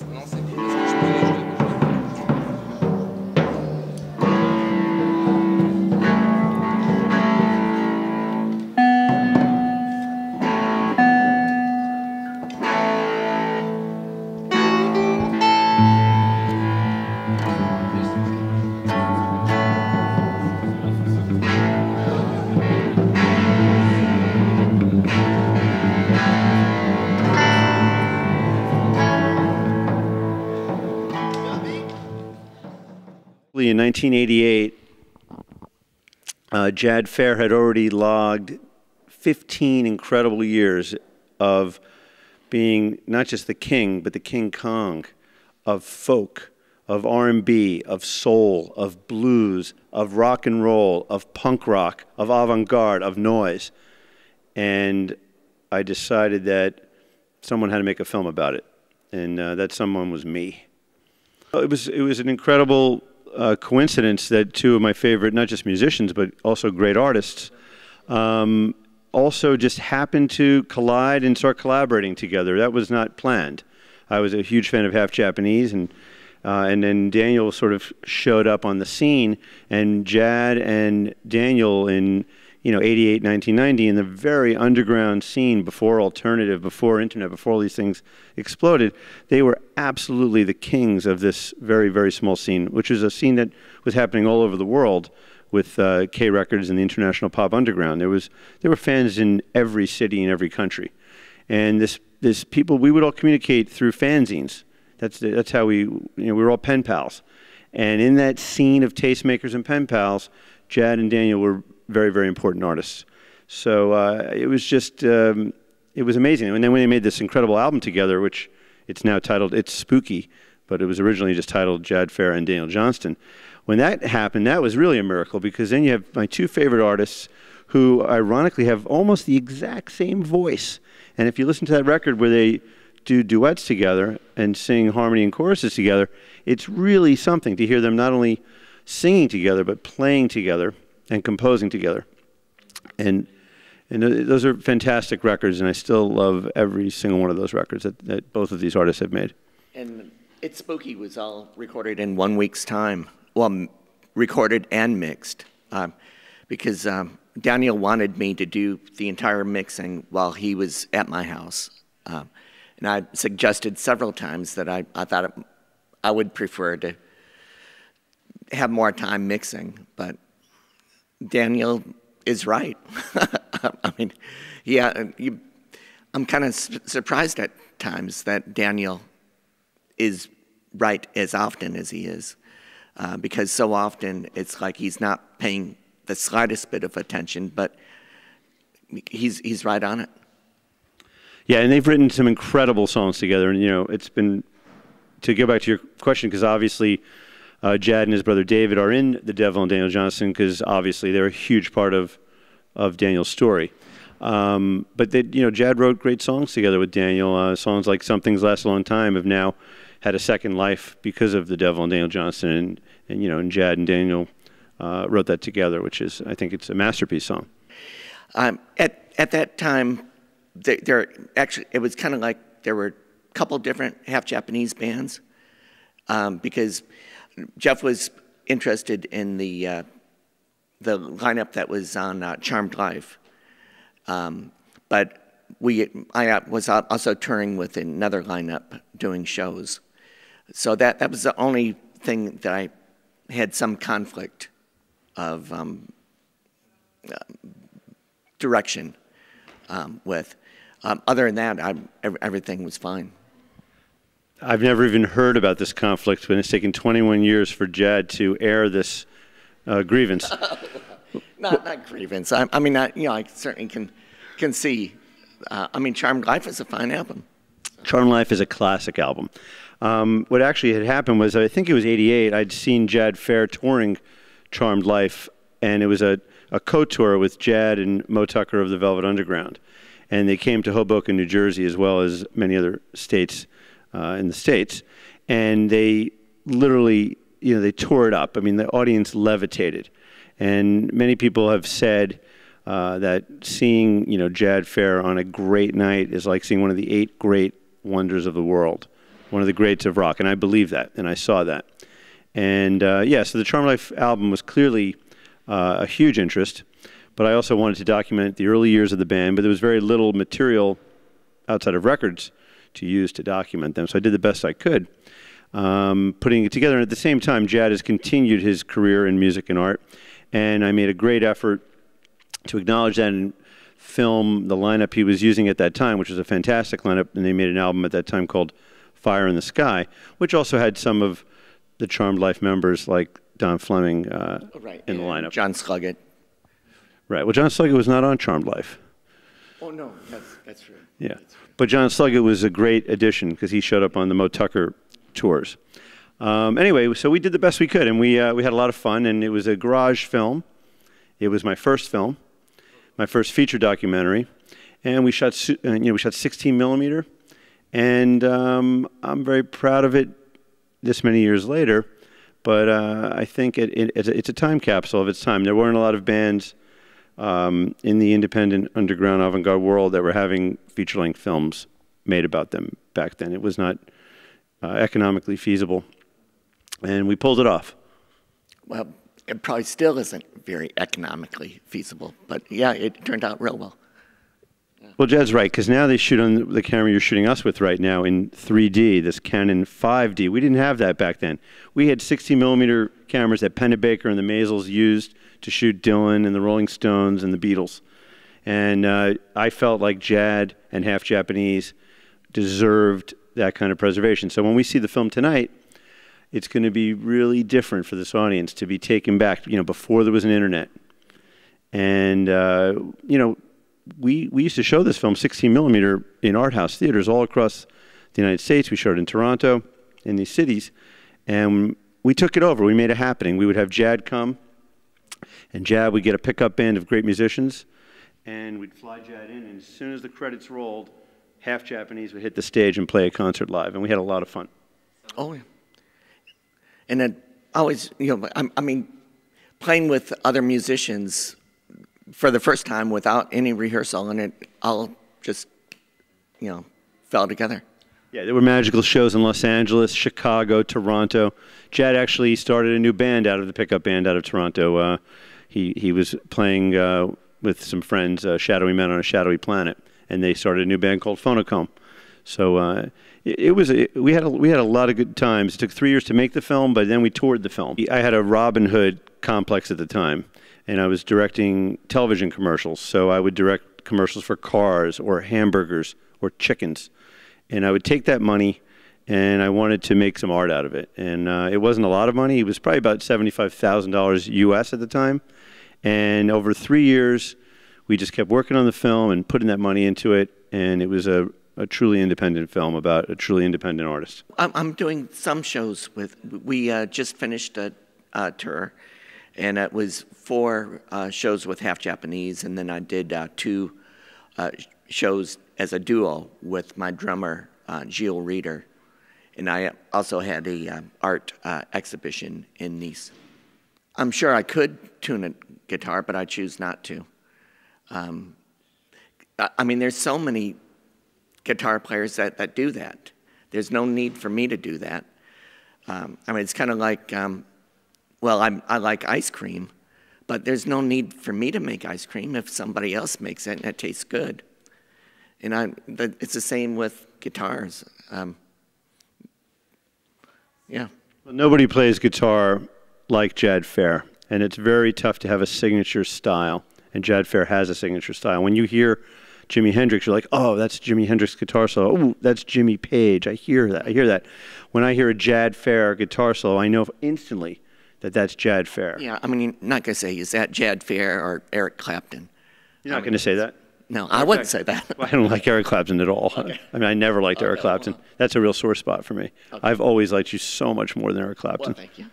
Non, c'est bien. Est-ce que je peux le jouer? In 1988, Jad Fair had already logged 15 incredible years of being not just the king, but the King Kong of folk, of R&B, of soul, of blues, of rock and roll, of punk rock, of avant-garde, of noise. And I decided that someone had to make a film about it, and that someone was me. It was an incredible coincidence that two of my favorite, not just musicians, but also great artists, also just happened to collide and start collaborating together. That was not planned. I was a huge fan of Half Japanese, and then Daniel sort of showed up on the scene, and Jad and Daniel in 88, 1990, in the very underground scene before alternative, before internet, before all these things exploded, they were absolutely the kings of this very, very small scene, which was a scene that was happening all over the world with K Records and the International Pop Underground. There were fans in every city in every country. And this people, we would all communicate through fanzines. That's how we were all pen pals. And in that scene of tastemakers and pen pals, Jad and Daniel were very, very important artists. So it was just, it was amazing. And then when they made this incredible album together, which it's now titled It's Spooky, but it was originally just titled Jad Fair and Daniel Johnston. When that happened, that was really a miracle, because then you have my two favorite artists who ironically have almost the exact same voice. And if you listen to that record where they do duets together and sing harmony and choruses together, it's really something to hear them not only singing together, but playing together and composing together. And those are fantastic records, and I still love every single one of those records that both of these artists have made. And It's Spooky was all recorded in 1 week's time. Well, recorded and mixed, because Daniel wanted me to do the entire mixing while he was at my house. And I suggested several times that I thought I would prefer to have more time mixing, but Daniel is right. I mean, yeah, I'm kind of surprised at times that Daniel is right as often as he is, because so often it's like he's not paying the slightest bit of attention, but he's right on it. Yeah, and they've written some incredible songs together, and it's been, to go back to your question, because obviously Jad and his brother David are in the Devil and Daniel Johnston, because obviously they're a huge part of Daniel's story. But Jad wrote great songs together with Daniel. Songs like Some Things Last a Long Time have now had a second life because of the Devil and Daniel Johnston, and Jad and Daniel wrote that together, which is, I think it's a masterpiece song. At that time, actually, it was kind of like there were a couple different Half Japanese bands, because Jeff was interested in the lineup that was on Charmed Life, but I was also touring with another lineup doing shows, so that was the only thing that I had some conflict of direction with. Other than that, everything was fine. I've never even heard about this conflict, but it's taken 21 years for Jad to air this grievance. Not grievance. I mean, I certainly can see. I mean, Charmed Life is a fine album. Charmed Life is a classic album. What actually had happened was, I think it was '88, I'd seen Jad Fair touring Charmed Life, and it was a co-tour with Jad and Mo Tucker of the Velvet Underground. And they came to Hoboken, New Jersey, as well as many other states in the States. And they literally, they tore it up. I mean, the audience levitated. And many people have said that seeing, Jad Fair on a great night is like seeing one of the 8 great wonders of the world. one of the greats of rock, and I believe that, and I saw that. And yeah, so the Charmed Life album was clearly a huge interest, but I also wanted to document the early years of the band, but there was very little material outside of records to use to document them, so I did the best I could. Putting it together, and at the same time, Jad has continued his career in music and art, and I made a great effort to acknowledge that and film the lineup he was using at that time, which was a fantastic lineup, and they made an album at that time called Fire in the Sky, which also had some of the Charmed Life members like Don Fleming in the lineup. John Sluggett. Right. Well, John Sluggett was not on Charmed Life. Oh, no, that's true. Yeah. That's true. But John Sluggett was a great addition because he showed up on the Mo Tucker tours. Anyway, so we did the best we could, and we had a lot of fun, and it was a garage film. It was my first film, my first feature documentary, and we shot, we shot 16 millimeter, and I'm very proud of it this many years later, but I think it's a time capsule of its time. There weren't a lot of bands in the independent, underground, avant-garde world that were having feature-length films made about them back then. It was not economically feasible, and we pulled it off. Well, it probably still isn't very economically feasible, but yeah, it turned out real well. Well, Jad's right, because now they shoot on the camera you're shooting us with right now in 3D, this Canon 5D. We didn't have that back then. We had 60 millimeter cameras that Pennebaker and the Maisels used to shoot Dylan and the Rolling Stones and the Beatles. And I felt like Jad and Half Japanese deserved that kind of preservation. So when we see the film tonight, it's going to be really different for this audience to be taken back, before there was an internet. And, we used to show this film 16 millimeter in art house theaters all across the United States. We showed it in Toronto, in these cities, and we took it over. We made it happening. We would have Jad come, and Jad would get a pickup band of great musicians, and we'd fly Jad in, and as soon as the credits rolled, Half Japanese would hit the stage and play a concert live, and we had a lot of fun. Oh, yeah. And then always, I mean, playing with other musicians for the first time without any rehearsal, and it all just, fell together. Yeah, there were magical shows in Los Angeles, Chicago, Toronto. Jad actually started a new band out of the pickup band out of Toronto. He was playing with some friends, Shadowy Men on a Shadowy Planet, and they started a new band called Phonocomb. So we had a lot of good times. It took 3 years to make the film, but then we toured the film. I had a Robin Hood complex at the time, and I was directing television commercials. So I would direct commercials for cars or hamburgers or chickens. And I would take that money, and I wanted to make some art out of it. And it wasn't a lot of money. It was probably about $75,000 US at the time. And over 3 years, we just kept working on the film and putting that money into it. And it was a truly independent film about a truly independent artist. I'm doing some shows with, we just finished a tour, and it was 4 shows with Half Japanese, and then I did 2 shows as a duo with my drummer, Gilles Reeder. And I also had a art exhibition in Nice. I'm sure I could tune a guitar, but I choose not to. I mean, there's so many guitar players that do that. There's no need for me to do that. I mean, it's kind of like, well, I like ice cream, but there's no need for me to make ice cream if somebody else makes it and it tastes good. And it's the same with guitars. Yeah. Well, nobody plays guitar like Jad Fair, and it's very tough to have a signature style, and Jad Fair has a signature style. When you hear Jimi Hendrix, you're like, oh, that's Jimi Hendrix guitar solo. Oh, that's Jimmy Page. I hear that. When I hear a Jad Fair guitar solo, I know instantly that that's Jad Fair. Yeah, I mean, you're not going to say, is that Jad Fair or Eric Clapton? You're not going to say that? No, I wouldn't say that. Well, I don't like Eric Clapton at all. Okay. I mean, I never liked Eric Clapton. That's a real sore spot for me. Okay. I've always liked you so much more than Eric Clapton. Well, thank you.